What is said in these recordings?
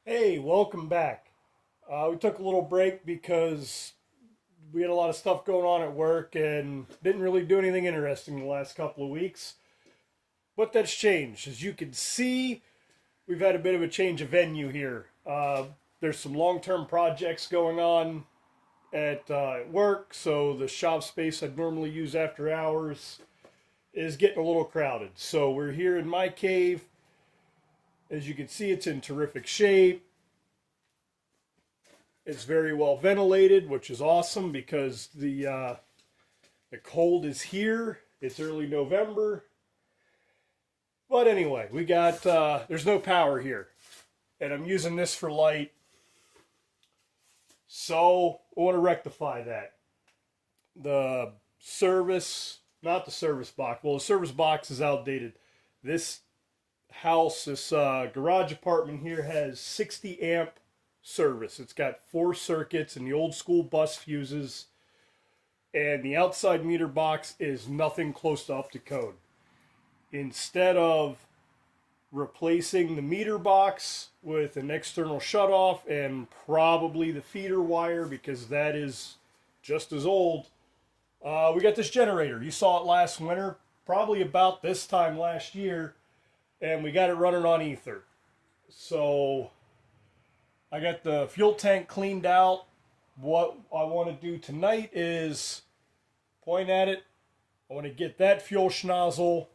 Hey, welcome back. We took a little break because we had a lot of stuff going on at work and didn't really do anything interesting the last couple of weeks. But that's changed. As you can see, we've had a bit of a change of venue here. There's some long term projects going on at work, so the shop space I'd normally use after hours is getting a little crowded. So we're here in my cave. As you can see, it's in terrific shape. It's very well ventilated, which is awesome because the cold is here. It's early November, but anyway, we got there's no power here, and I'm using this for light. So I want to rectify that. The service, not the service box. Well, the service box is outdated. This house, this garage apartment here has 60 amp service. It's got 4 circuits and the old school bus fuses, and the outside meter box is nothing close to up to code. Instead of replacing the meter box with an external shutoff and probably the feeder wire because that is just as old, we got this generator. You saw it last winter, probably about this time last year, and we got it running on ether. So I got the fuel tank cleaned out. What I want to do tonight is point at it. I want to get that fuel schnozzle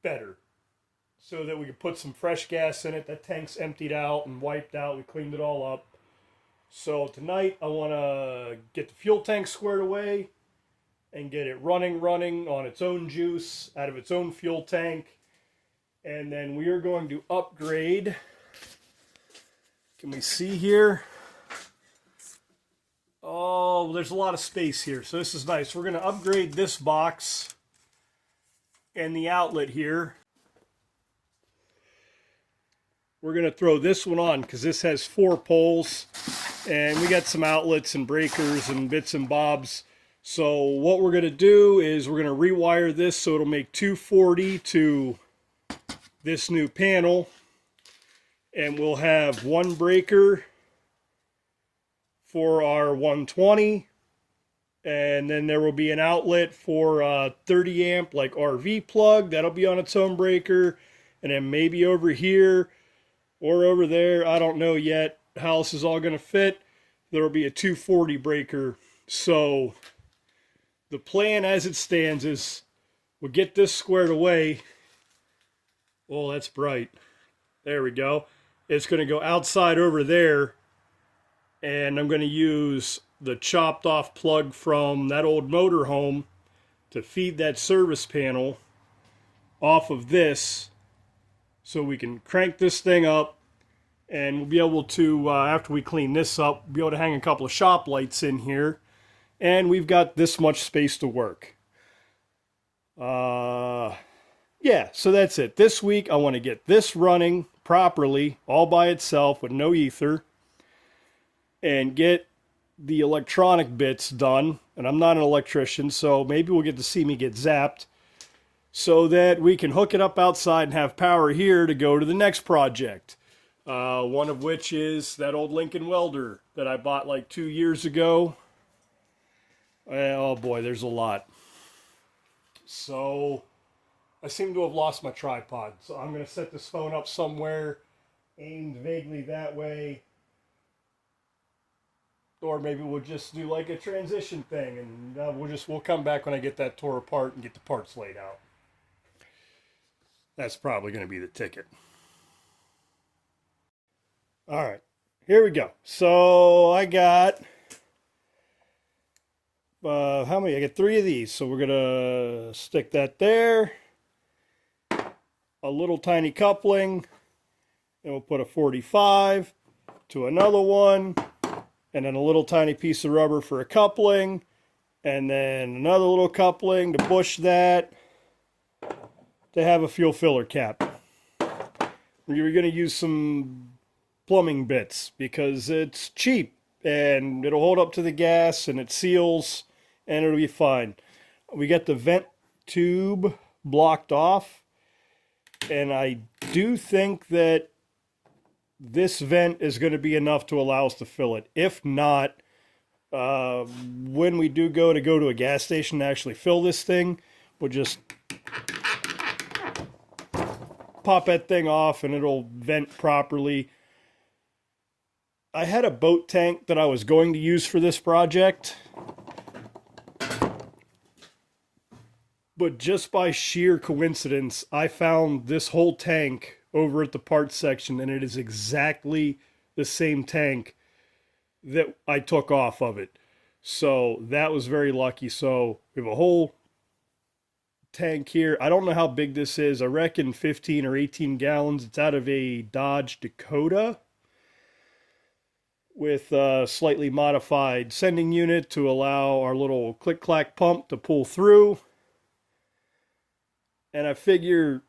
better so that we can put some fresh gas in it. That tank's emptied out and wiped out. We cleaned it all up. So tonight I want to get the fuel tank squared away and get it running on its own juice out of its own fuel tank. And then we are going to upgrade. Can we see here? Oh, there's a lot of space here, so this is nice. We're going to upgrade this box and the outlet here. We're going to throw this one on because this has 4 poles, and we got some outlets and breakers and bits and bobs. So what we're going to do is we're going to rewire this so it'll make 240 to this new panel. And we'll have 1 breaker for our 120, and then there will be an outlet for 30 amp like RV plug. That'll be on its own breaker, and then maybe over here or over there, I don't know yet how this is all going to fit. There will be a 240 breaker. So the plan as it stands is we'll get this squared away. Oh, that's bright. There we go. It's going to go outside over there, and I'm going to use the chopped off plug from that old motorhome to feed that service panel off of this so we can crank this thing up, and we'll be able to, after we clean this up, be able to hang a couple of shop lights in here, and we've got this much space to work. Yeah, so that's it. This week I want to get this running properly all by itself with no ether and get the electronic bits done. And I'm not an electrician, so maybe we'll get to see me get zapped so that we can hook it up outside and have power here to go to the next project. One of which is that old Lincoln welder that I bought like 2 years ago. Oh boy, there's a lot. So I seem to have lost my tripod, so I'm going to set this phone up somewhere aimed vaguely that way. Or maybe we'll just do like a transition thing, and we'll come back when I get that tore apart and get the parts laid out. That's probably going to be the ticket. All right, here we go. So I got how many? I got 3 of these, so we're going to stick that there. A little tiny coupling, and we'll put a 45 to another one, and then a little tiny piece of rubber for a coupling, and then another little coupling to bush that to have a fuel filler cap. We're going to use some plumbing bits because it's cheap and it'll hold up to the gas and it seals and it'll be fine. We got the vent tube blocked off, and I do think that this vent is going to be enough to allow us to fill it. If not, when we do go to a gas station to actually fill this thing, we'll just pop that thing off and it'll vent properly. I had a boat tank that I was going to use for this project, but just by sheer coincidence, I found this whole tank over at the parts section, and it is exactly the same tank that I took off of it. So that was very lucky. So we have a whole tank here. I don't know how big this is. I reckon 15 or 18 gallons. It's out of a Dodge Dakota with a slightly modified sending unit to allow our little click-clack pump to pull through. And I figure,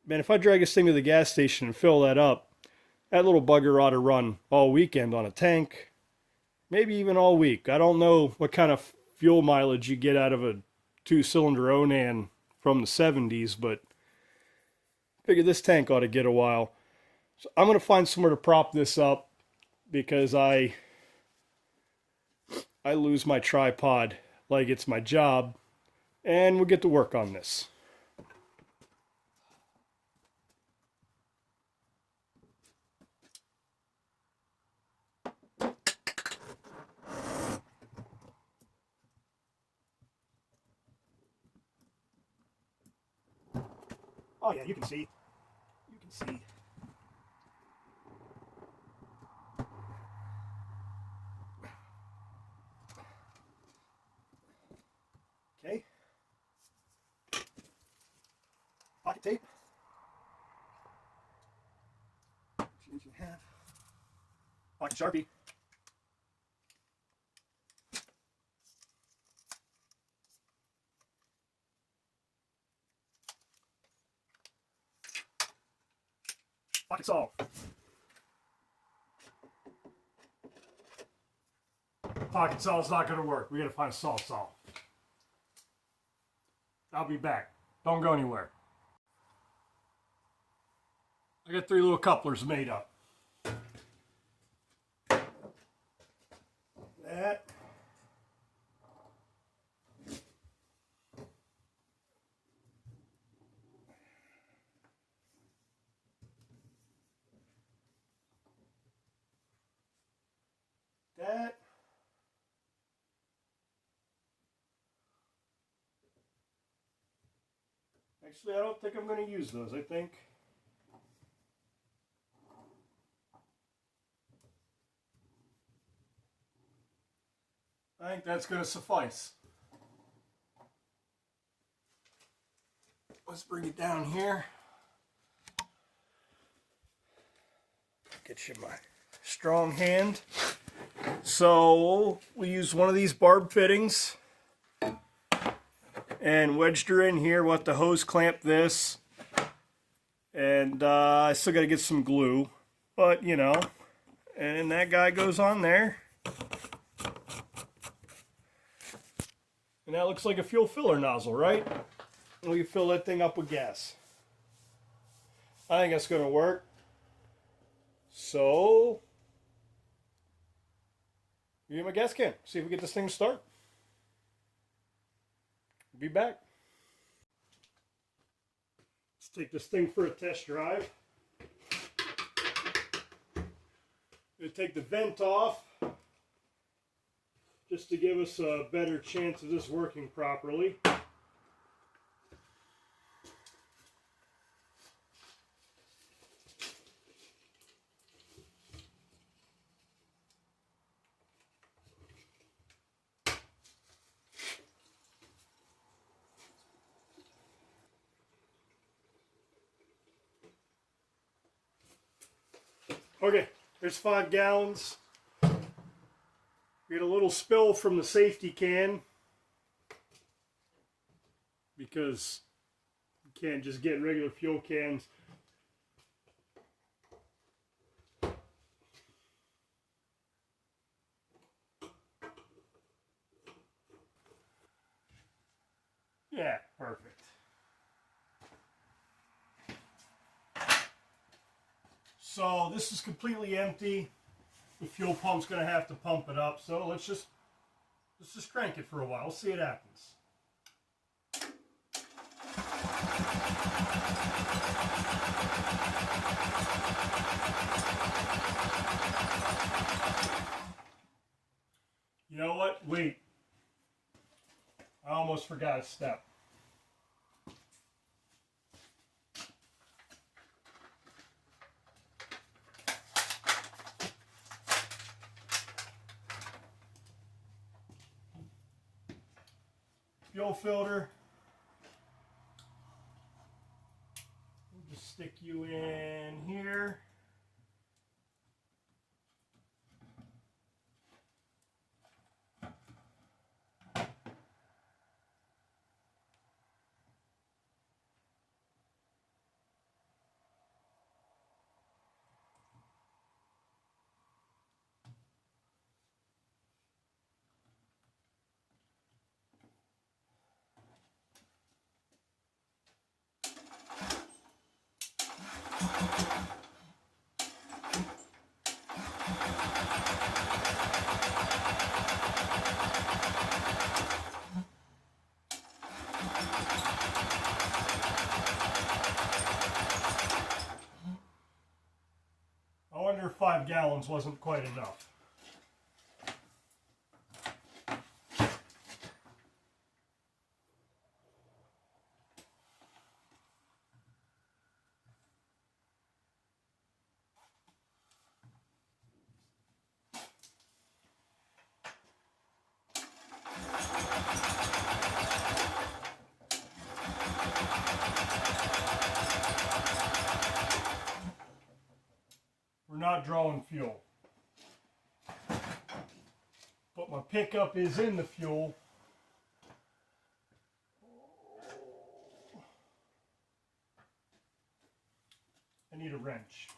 man, if I drag this thing to the gas station and fill that up, that little bugger ought to run all weekend on a tank. Maybe even all week. I don't know what kind of fuel mileage you get out of a two-cylinder Onan from the 70s, but I figure this tank ought to get a while. So I'm going to find somewhere to prop this up because I lose my tripod like it's my job, and we'll get to work on this. Oh yeah, you can see. You can see. Okay. Pocket tape. Change in half. Pocket Sharpie. Pocket saw. Pocket saw is not going to work. We got to find a saw. I'll be back. Don't go anywhere. I got 3 little couplers made up. That. That. Actually, I don't think I'm going to use those. I think that's going to suffice. Let's bring it down here. Get you my strong hand. So we use one of these barb fittings and wedged her in here. We'll have to hose clamp this. And I still got to get some glue, but you know, and that guy goes on there. And that looks like a fuel filler nozzle, right? We can fill that thing up with gas. I think that's going to work. So, give him a gas can. See if we get this thing to start. Be back. Let's take this thing for a test drive. We'll take the vent off just to give us a better chance of this working properly. Okay, there's 5 gallons. We had a little spill from the safety can because you can't just get regular fuel cans. Yeah, perfect. So this is completely empty. The fuel pump's going to have to pump it up. So let's just crank it for a while. We'll see what happens. You know what? Wait. I almost forgot a step. Fuel filter. We'll just stick you in here. I wonder if 5 gallons wasn't quite enough. We're not drawing fuel. But my pickup is in the fuel. I need a wrench.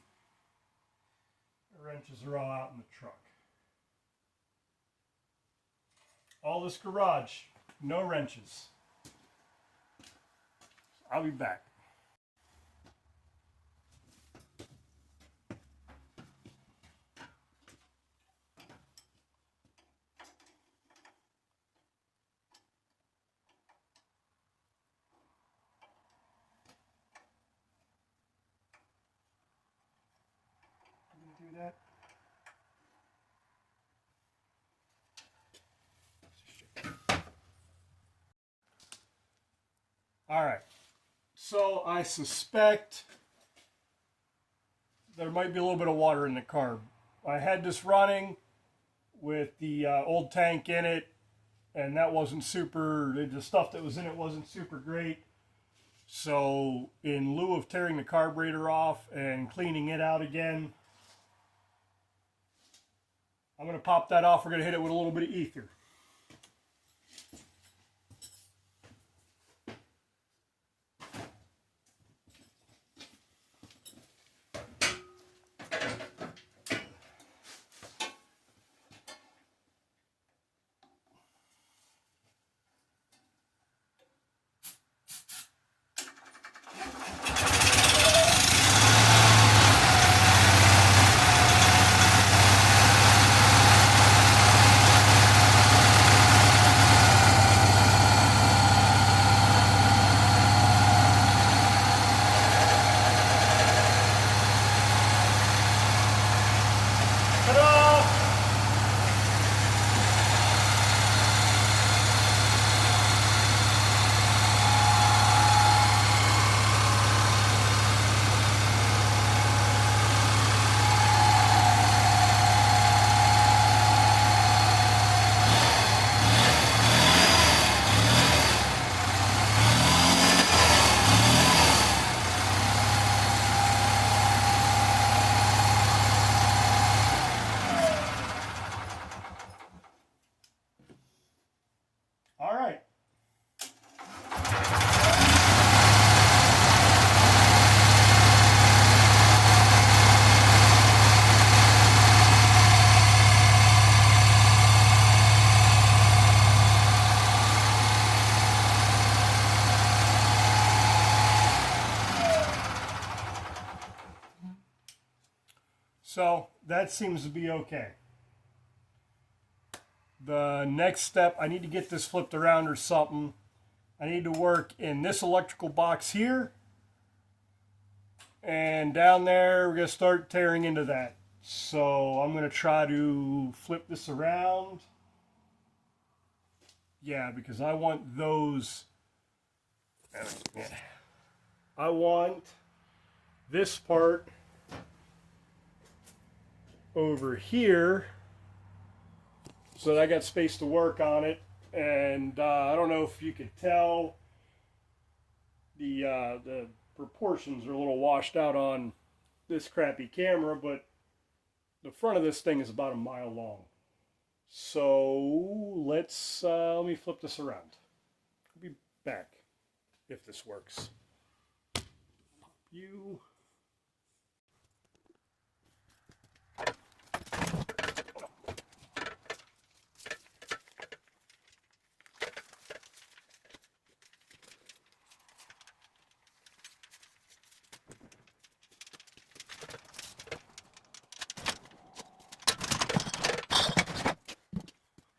The wrenches are all out in the truck. All this garage, no wrenches. I'll be back. Do that. All right. So I suspect there might be a little bit of water in the carb. I had this running with the old tank in it, and that wasn't super, the stuff that was in it wasn't super great. So in lieu of tearing the carburetor off and cleaning it out again, I'm going to pop that off. We're going to hit it with a little bit of ether. So that seems to be okay. The next step, I need to get this flipped around or something. I need to work in this electrical box here. And down there, we're going to start tearing into that. So I'm going to try to flip this around. Yeah, because I want those. I want this part over here so that I got space to work on it. And I don't know if you could tell, the proportions are a little washed out on this crappy camera, but the front of this thing is about a mile long. So let's let me flip this around. I'll be back if this works. You.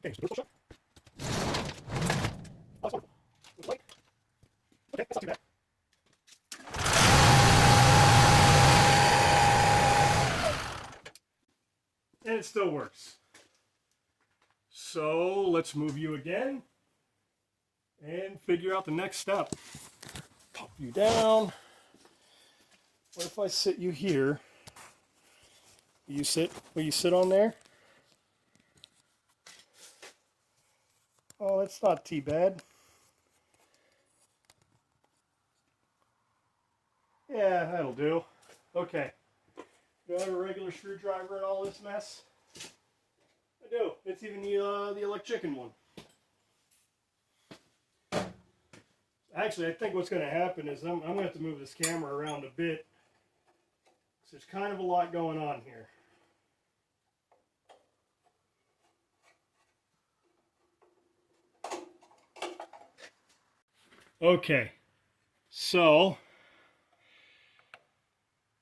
Okay, so shot. Oh, sorry. Okay, that's not too bad. And it still works. So let's move you again and figure out the next step. Pop you down. What if I sit you here? Will you sit on there? Oh, that's not too bad. Yeah, that'll do. Okay. Do I have a regular screwdriver in all this mess? I do. It's even the electrician one. Actually, I think what's going to happen is I'm going to have to move this camera around a bit. So there's kind of a lot going on here. Okay, so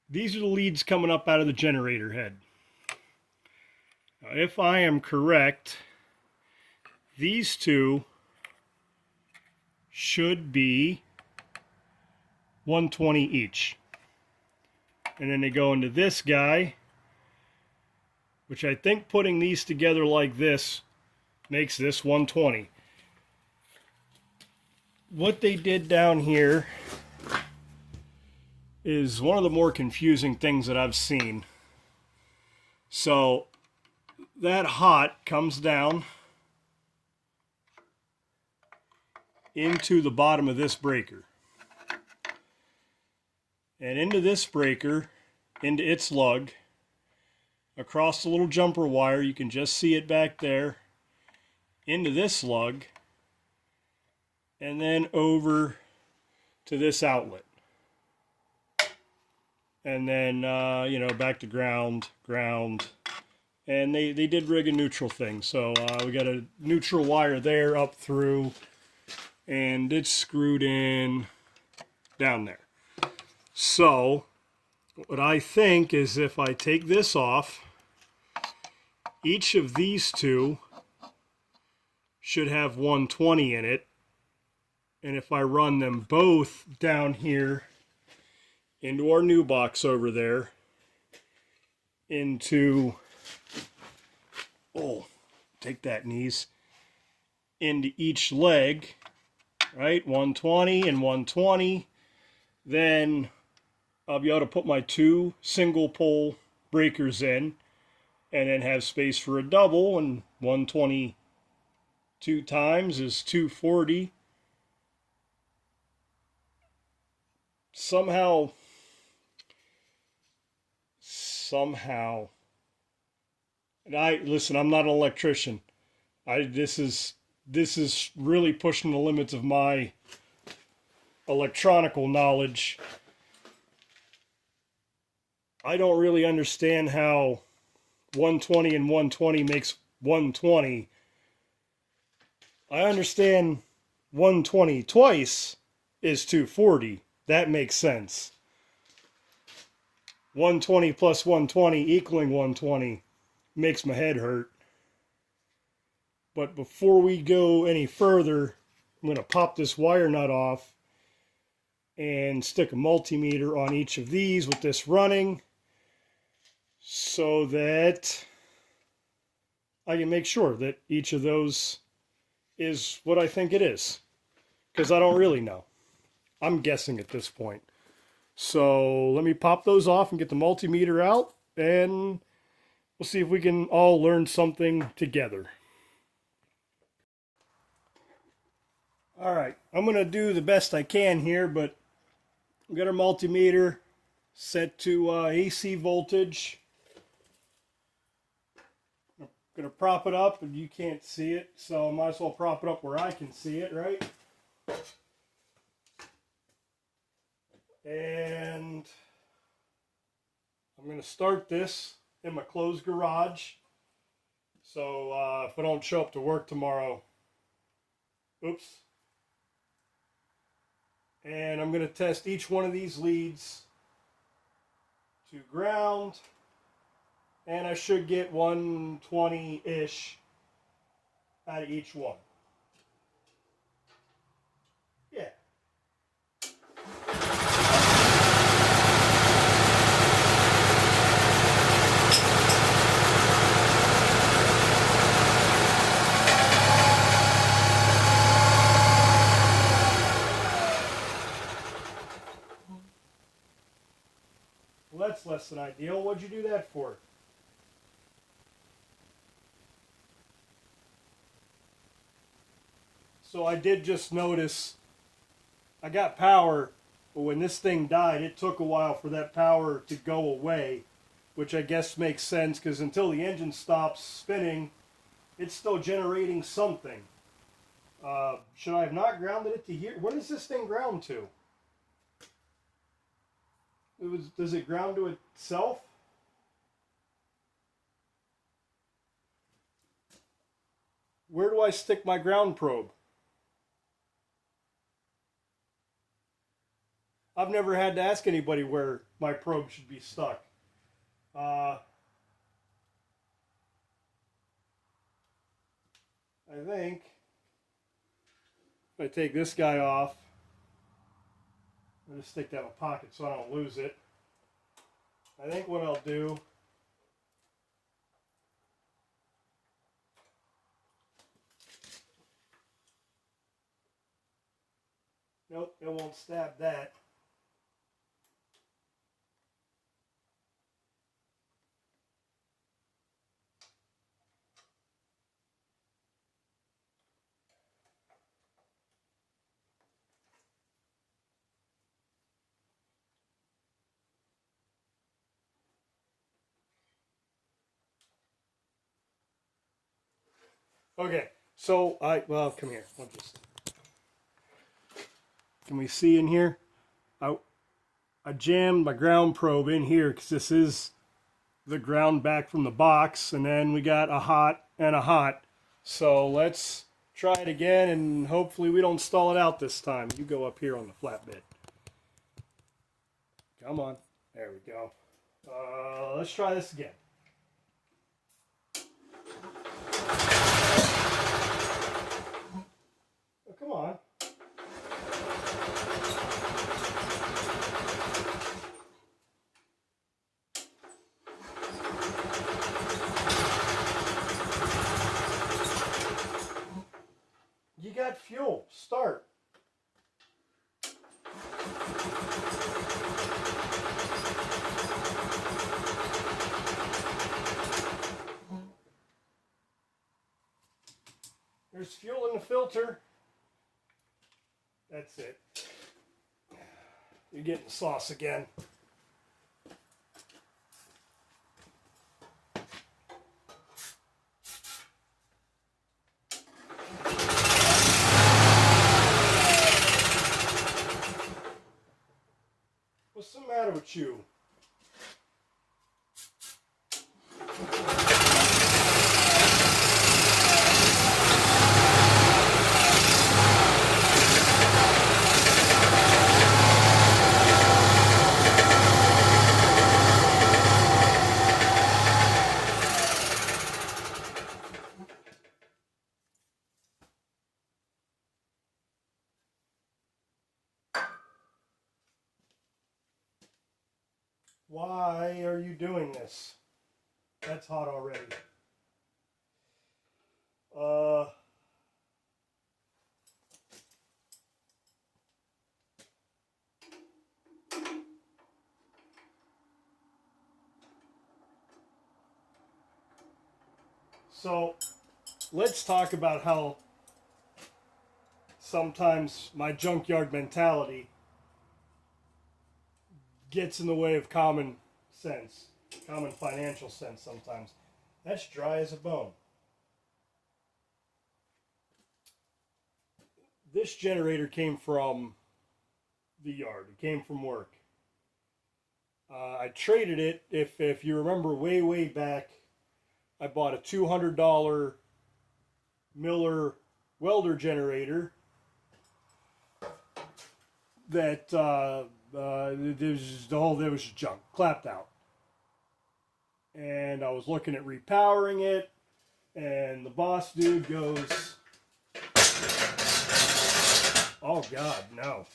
these are the leads coming up out of the generator head. Now, if I am correct, these two should be 120 each. And then they go into this guy, which I think putting these together like this makes this 120. What they did down here is one of the more confusing things that I've seen. So that hot comes down into the bottom of this breaker. And into this breaker, into its lug, across the little jumper wire, you can just see it back there, into this lug, and then over to this outlet. And then, back to ground, and they did rig a neutral thing. So we got a neutral wire there up through, and it's screwed in down there. So what I think is if I take this off, each of these two should have 120 in it. And if I run them both down here into our new box over there, into, take that, knees, into each leg, right, 120 and 120, then I'll be able to put my two single pole breakers in and then have space for a double, and 120 two times is 240. Somehow, and I'm not an electrician. This is really pushing the limits of my electronical knowledge. I don't really understand how 120 and 120 makes 120. I understand 120 twice is 240. That makes sense. 120 plus 120 equaling 120 makes my head hurt. But before we go any further, I'm going to pop this wire nut off and stick a multimeter on each of these with this running so that I can make sure that each of those is what I think it is. Because I don't really know. I'm guessing at this point. So let me pop those off and get the multimeter out, and we'll see if we can all learn something together. Alright, I'm going to do the best I can here, but we've got our multimeter set to AC voltage. I'm going to prop it up, and you can't see it, so I might as well prop it up where I can see it, right? And I'm going to start this in my closed garage. So if I don't show up to work tomorrow, oops. And I'm going to test each one of these leads to ground. And I should get 120-ish out of each one. Yeah. Well, that's less than ideal. What'd you do that for? So I did just notice I got power, but when this thing died, it took a while for that power to go away, which I guess makes sense because until the engine stops spinning, it's still generating something. Should I have not grounded it to here? What does this thing ground to? Does it ground to itself? Where do I stick my ground probe? I've never had to ask anybody where my probe should be stuck. I think if I take this guy off, I'm going to stick that in my pocket so I don't lose it. I think what I'll do nope, it won't stab that. Okay, so well, come here. Can we see in here? I jammed my ground probe in here because this is the ground back from the box, and then we got a hot and a hot. So let's try it again, and hopefully we don't stall it out this time. You go up here on the flatbed. Come on. There we go. Let's try this again. Oh, come on. You got fuel. Start. There's fuel in the filter. That's it. You're getting sauce again. What's the matter with you? Why are you doing this? That's hot already. So let's talk about how sometimes my junkyard mentality gets in the way of common sense, common financial sense sometimes. That's dry as a bone. This generator came from the yard. It came from work. I traded it. If you remember way back, I bought a $200 Miller welder generator that it was junk, clapped out. And I was looking at repowering it, and the boss dude goes, "Oh God, no."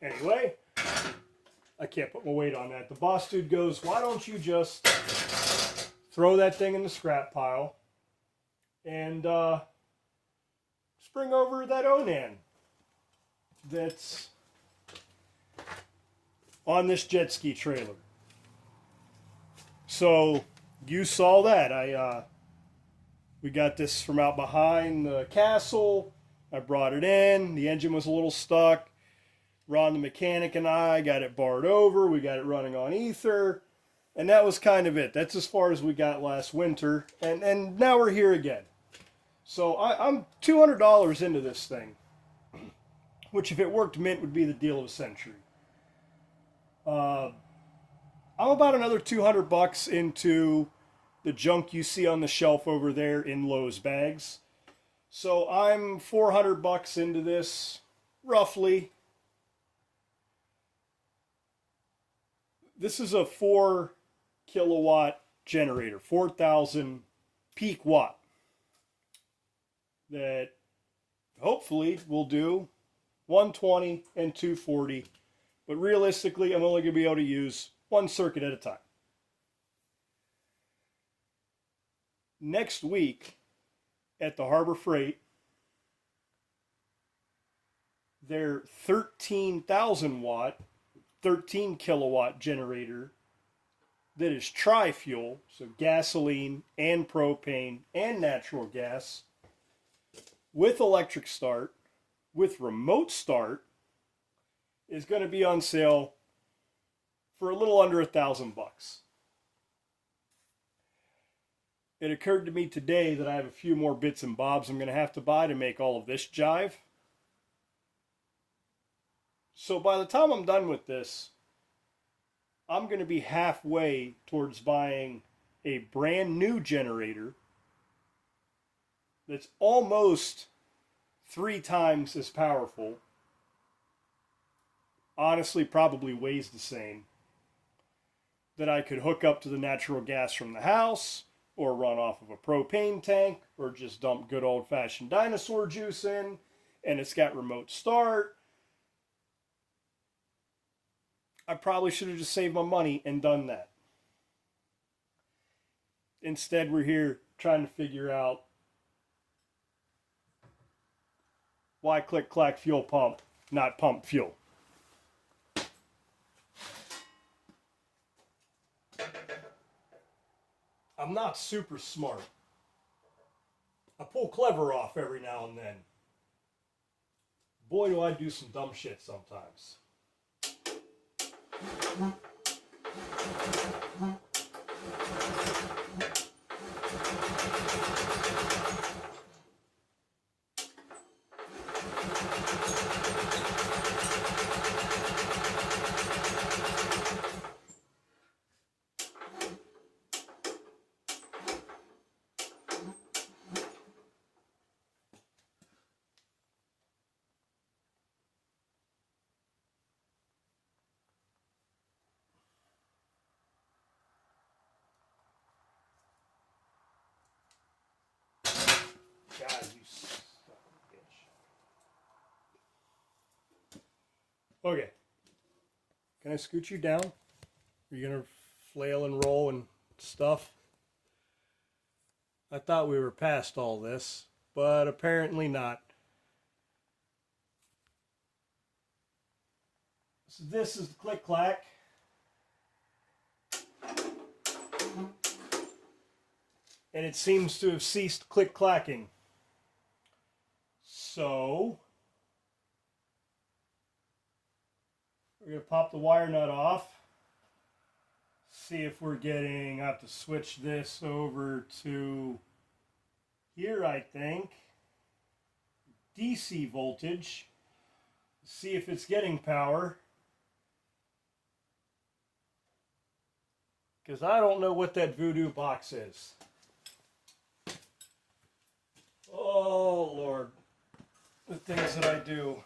Anyway, I can't put my weight on that. The boss dude goes, "Why don't you just throw that thing in the scrap pile and spring over that Onan that's on this jet ski trailer." So you saw that. We got this from out behind the castle. I brought it in. The engine was a little stuck. Ron the mechanic and I got it barred over. We got it running on ether. And that was kind of it. That's as far as we got last winter. And now we're here again. So I'm $200 into this thing, which if it worked mint would be the deal of a century. I'm about another $200 into the junk you see on the shelf over there in Lowe's bags. So I'm $400 into this, roughly. This is a 4 kilowatt generator, 4,000 peak watt, that hopefully will do 120 and 240. But realistically, I'm only going to be able to use one circuit at a time. Next week at the Harbor Freight, their 13,000 watt, 13 kilowatt generator that is tri-fuel, so gasoline and propane and natural gas, with electric start, with remote start, is going to be on sale for a little under $1,000. It occurred to me today that I have a few more bits and bobs I'm going to have to buy to make all of this jive. So by the time I'm done with this, I'm going to be halfway towards buying a brand new generator that's almost 3 times as powerful. Honestly, probably weighs the same. That I could hook up to the natural gas from the house, or run off of a propane tank, or just dump good old-fashioned dinosaur juice in, and it's got remote start. I probably should have just saved my money and done that. Instead, we're here trying to figure out why click-clack fuel pump, not pump fuel. I'm not super smart. I pull clever off every now and then. Boy, do I do some dumb shit sometimes. God, you son of a bitch. Okay. Can I scoot you down? Are you going to flail and roll and stuff? I thought we were past all this, but apparently not. So this is the click clack. And it seems to have ceased click clacking. So we're going to pop the wire nut off. See if we're getting, I have to switch this over to here, I think. DC voltage. See if it's getting power. Because I don't know what that voodoo box is. Oh, Lord. The things that I do.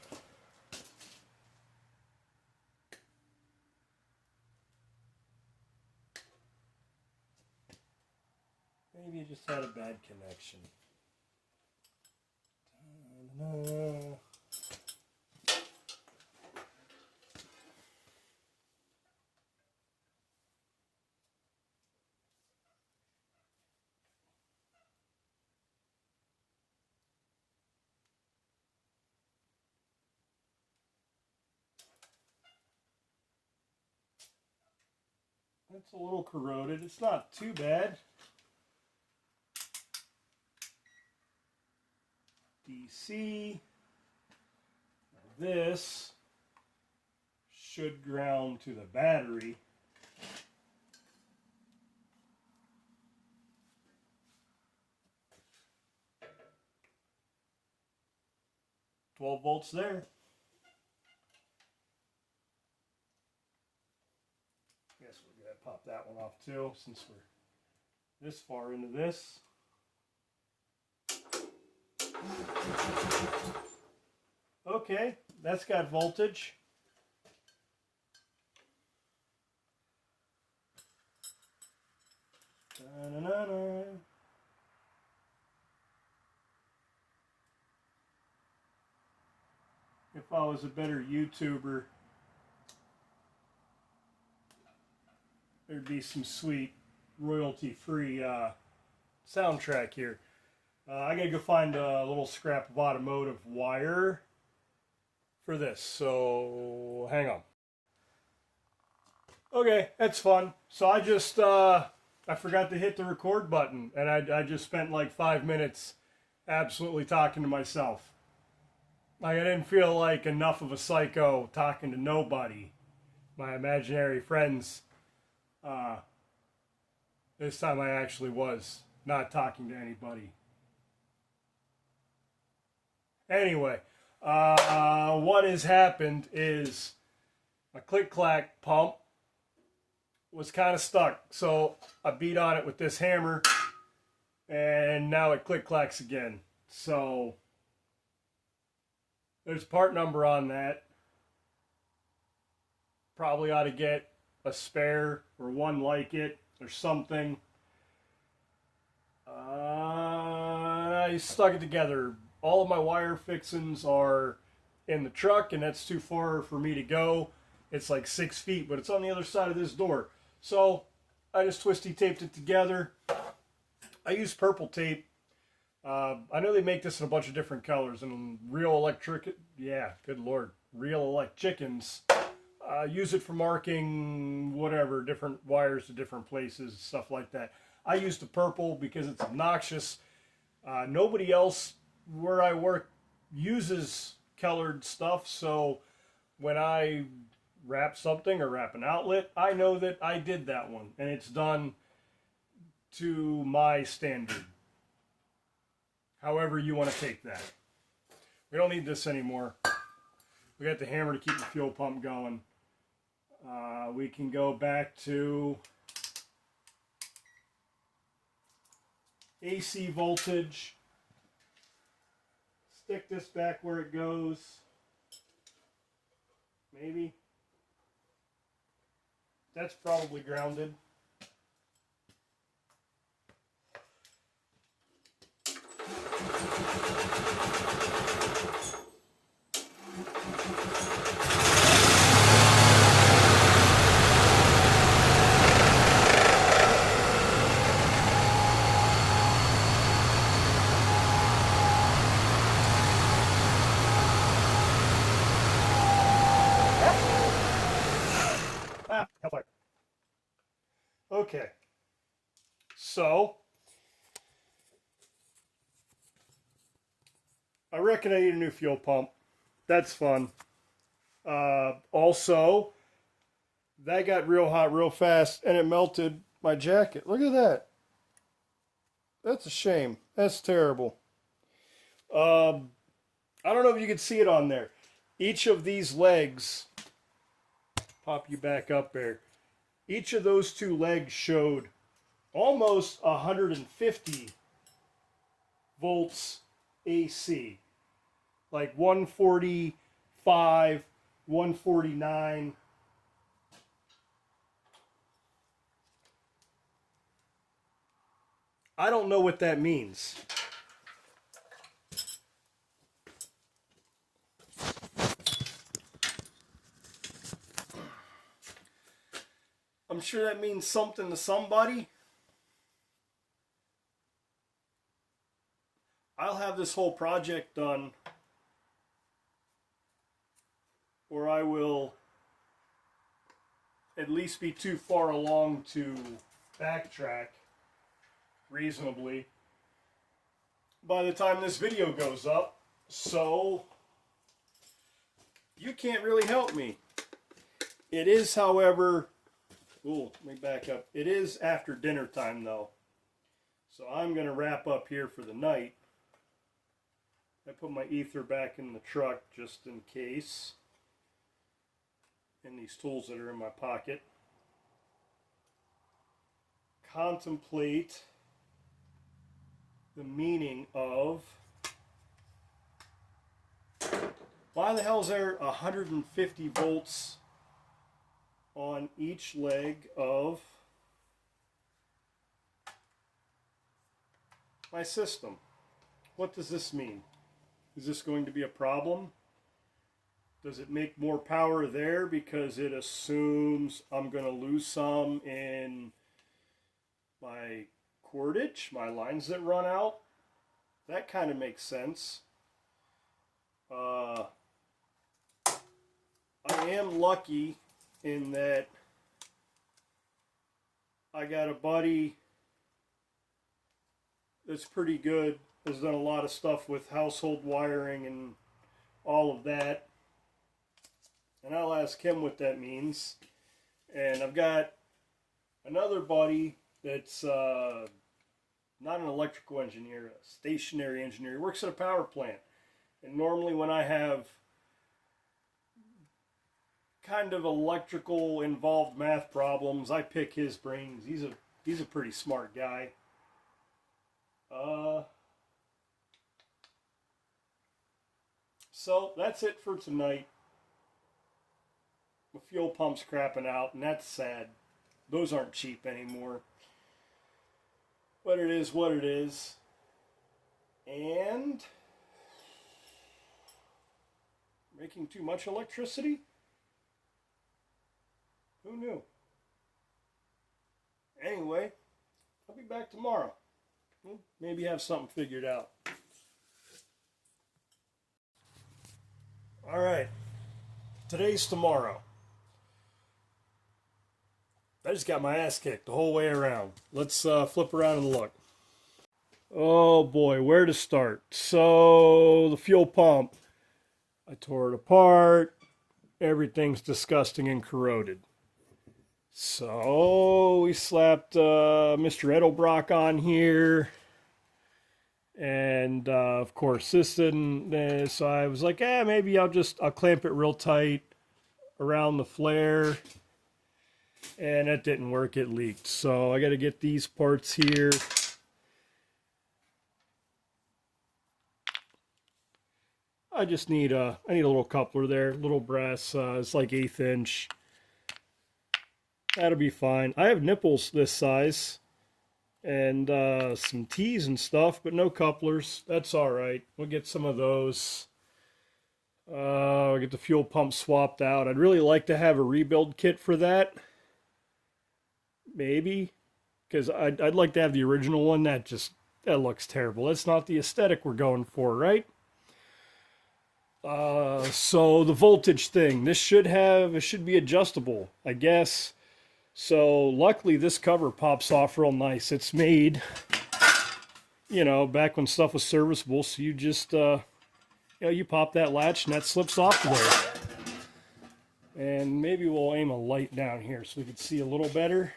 Maybe you just had a bad connection. Ta-da. It's a little corroded. It's not too bad. DC. This should ground to the battery. $12 there. Guess we're going to pop that one off too, since we're this far into this. Okay, that's got voltage. Da-na-na-na. If I was a better YouTuber, there'd be some sweet royalty-free soundtrack here. I gotta go find a little scrap of automotive wire for this, so hang on. Okay, that's fun. So I just, I forgot to hit the record button, and I just spent like 5 minutes absolutely talking to myself. Like, I didn't feel like enough of a psycho talking to nobody, my imaginary friends. This time I actually was not talking to anybody. Anyway, what has happened is my click-clack pump was kind of stuck. So I beat on it with this hammer, and now it click-clacks again. So there's a part number on that. Probably ought to get a spare or one like it or something. I stuck it together. All of my wire fixings are in the truck, and that's too far for me to go. It's like 6 feet, but it's on the other side of this door. So I just twisty taped it together. I use purple tape. I know they make this in a bunch of different colors, and Real Electric, yeah, good Lord, Real Electricians use it for marking whatever, different wires to different places, stuff like that. I use the purple because it's obnoxious. Nobody else where I work uses colored stuff, so when I wrap something or wrap an outlet, I know that I did that one, and it's done to my standard. However you want to take that. We don't need this anymore. We got the hammer to keep the fuel pump going. We can go back to AC voltage. Stick this back where it goes. Maybe. That's probably grounded. Hellfire. Okay. So, I reckon I need a new fuel pump. That's fun. Also, that got real hot real fast and it melted my jacket. Look at that. That's a shame. That's terrible. I don't know if you can see it on there. Each of these legs, pop you back up there. Each of those two legs showed almost 150 volts AC. Like 145, 149. I don't know what that means. I'm sure that means something to somebody. I'll have this whole project done, or I will at least be too far along to backtrack reasonably by the time this video goes up, so you can't really help me. It is, however, ooh, let me back up. It is after dinner time though, so I'm going to wrap up here for the night. I put my ether back in the truck just in case, and these tools that are in my pocket. Contemplate the meaning of, why the hell is there 150 volts on each leg of my system? What does this mean? Is this going to be a problem? Does it make more power there because it assumes I'm going to lose some in my cordage, my lines that run out? That kind of makes sense. I am lucky in that I got a buddy that's pretty good, has done a lot of stuff with household wiring and all of that, and I'll ask him what that means. And I've got another buddy that's not an electrical engineer, a stationary engineer. He works at a power plant, and normally when I have kind of electrical involved math problems, I pick his brains. He's a pretty smart guy. So that's it for tonight. The fuel pump's crapping out, and that's sad. Those aren't cheap anymore. But it is what it is. And making too much electricity? Who knew? Anyway, I'll be back tomorrow. Maybe have something figured out. Alright, today's tomorrow. I just got my ass kicked the whole way around. Let's flip around and look. Oh boy, where to start? So, the fuel pump. I tore it apart. Everything's disgusting and corroded. So, we slapped Mr. Edelbrock on here. And of course this didn't, so I was like, maybe I'll clamp it real tight around the flare, and that didn't work. It leaked. So I got to get these parts here. I just need I need a little coupler there, little brass, it's like 1/8 inch. That'll be fine. I have nipples this size and some T's and stuff, but no couplers. That's all right. We'll get some of those. I'll get the fuel pump swapped out. I'd really like to have a rebuild kit for that. Maybe. Because I'd like to have the original one. That looks terrible. That's not the aesthetic we're going for, right? So the voltage thing. This should be adjustable, I guess. So luckily this cover pops off real nice. It's made, you know, back when stuff was serviceable. So you just, you know, you pop that latch and that slips off there. And maybe we'll aim a light down here so we can see a little better.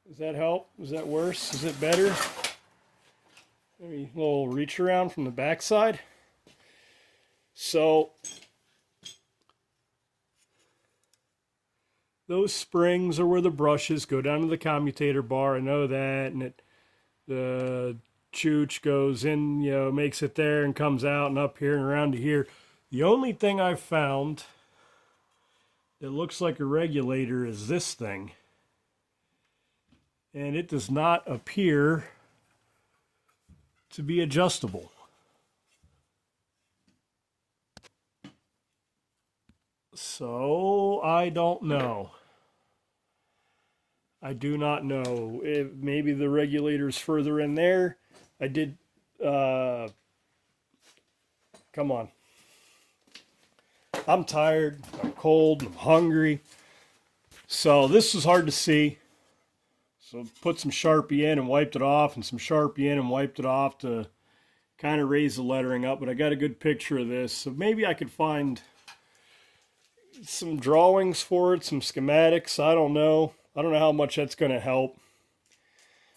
Does that help? Is that worse? Is it better? Maybe a little reach around from the backside. So those springs are where the brushes go down to the commutator bar. I know that, and the chooch goes in, you know, makes it there and comes out and up here and around to here. The only thing I've found that looks like a regulator is this thing, and it does not appear to be adjustable. So I don't know. I do not know. Maybe the regulator's further in there. I did, come on. I'm tired, I'm cold, I'm hungry. So this was hard to see. So put some Sharpie in and wiped it off, and some Sharpie in and wiped it off to kind of raise the lettering up. But I got a good picture of this. So maybe I could find some drawings for it, some schematics. I don't know. I don't know how much that's going to help.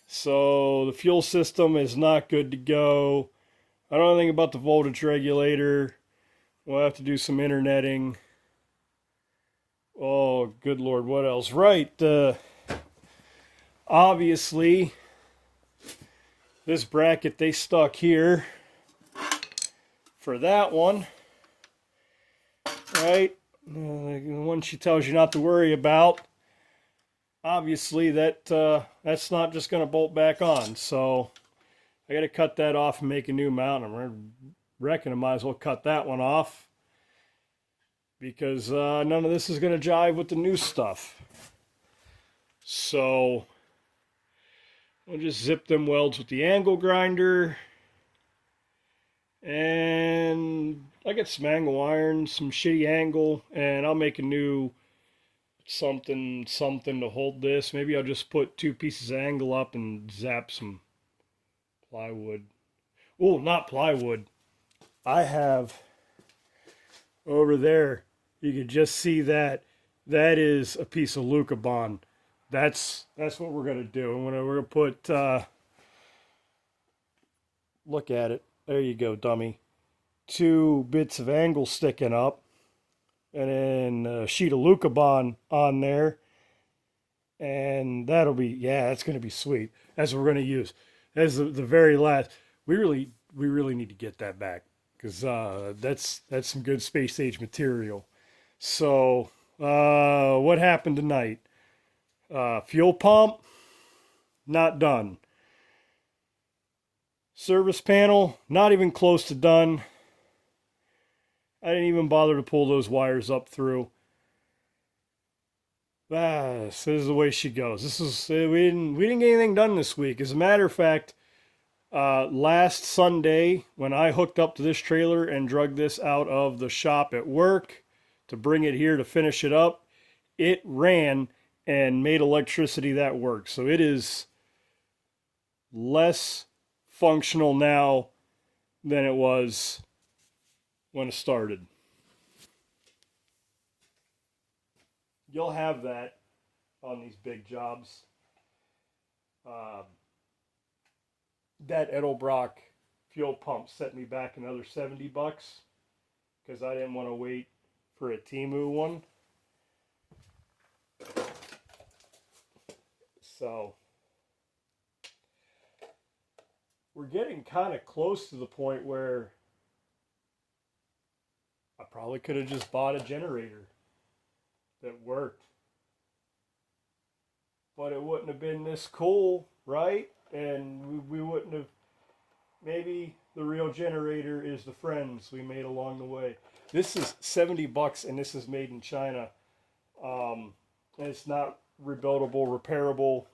So the fuel system is not good to go. I don't know anything about the voltage regulator. We'll have to do some interneting. Oh, good Lord, what else? Right, obviously, this bracket they stuck here for that one. Right? The one she tells you not to worry about. Obviously, that's not just going to bolt back on. So I got to cut that off and make a new mount. I reckon I might as well cut that one off, because none of this is going to jive with the new stuff. So we'll just zip them welds with the angle grinder. And I got some angle iron, some shitty angle, and I'll make a new something to hold this. Maybe I'll just put 2 pieces of angle up and zap some plywood. Oh, not plywood. I have over there, you can just see that is a piece of Lucabond. That's what we're gonna do. And we're gonna put look at it. There you go, dummy. 2 bits of angle sticking up, and then a sheet of Lucabond on there, and that'll be, yeah, that's gonna be sweet. That's what we're gonna use as the very last. We really need to get that back, because that's some good space age material. So what happened tonight? Fuel pump, not done. Service panel, not even close to done. I didn't even bother to pull those wires up through. This is the way she goes. This is we didn't get anything done this week. As a matter of fact, last Sunday when I hooked up to this trailer and drug this out of the shop at work to bring it here to finish it up, it ran and made electricity that worked. So it is less functional now than it was when it started. You'll have that on these big jobs. That Edelbrock fuel pump set me back another $70 because I didn't want to wait for a Temu one. So we're getting kind of close to the point where I probably could have just bought a generator that worked. But it wouldn't have been this cool, right? And we wouldn't have, maybe the real generator is the friends we made along the way. This is $70 and this is made in China. And it's not rebuildable, repairable.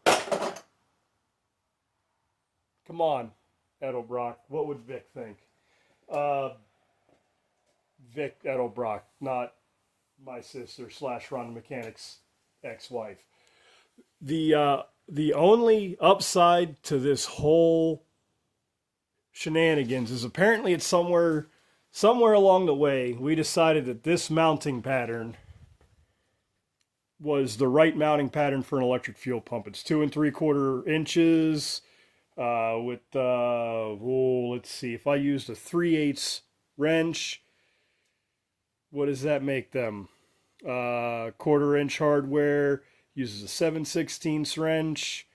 Come on, Edelbrock. What would Vic think? Vic Edelbrock, not my sister / Rhonda Mechanic's ex-wife. The only upside to this whole shenanigans is apparently it's somewhere along the way we decided that this mounting pattern was the right mounting pattern for an electric fuel pump. It's 2 3/4 inches with let's see, if I used a 3/8 wrench, what does that make them? 1/4 inch hardware, uses a 7/16 wrench,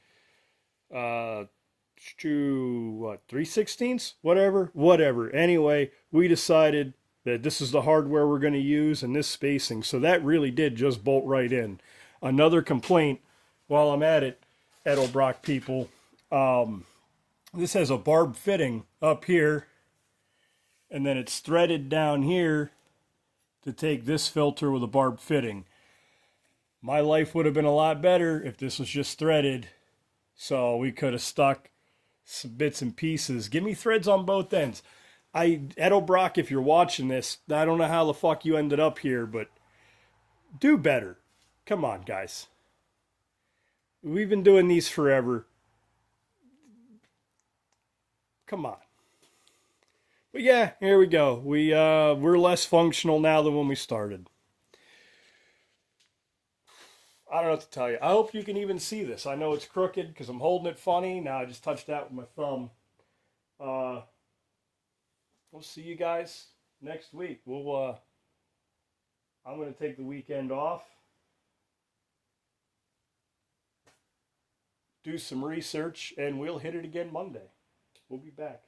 to what, 3/16, whatever. Anyway, we decided that this is the hardware we're going to use and this spacing, so that really did just bolt right in. Another complaint while I'm at it, Edelbrock people, this has a barb fitting up here, and then it's threaded down here to take this filter with a barb fitting. My life would have been a lot better if this was just threaded, so we could have stuck some bits and pieces. Give me threads on both ends. Edelbrock, if you're watching this, I don't know how the fuck you ended up here, but do better. Come on, guys. We've been doing these forever. Come on. But yeah, here we go. We're less functional now than when we started. I don't know what to tell you. I hope you can even see this. I know it's crooked because I'm holding it funny. Now I just touched that with my thumb. We'll see you guys next week. I'm going to take the weekend off, do some research, and we'll hit it again Monday. We'll be back.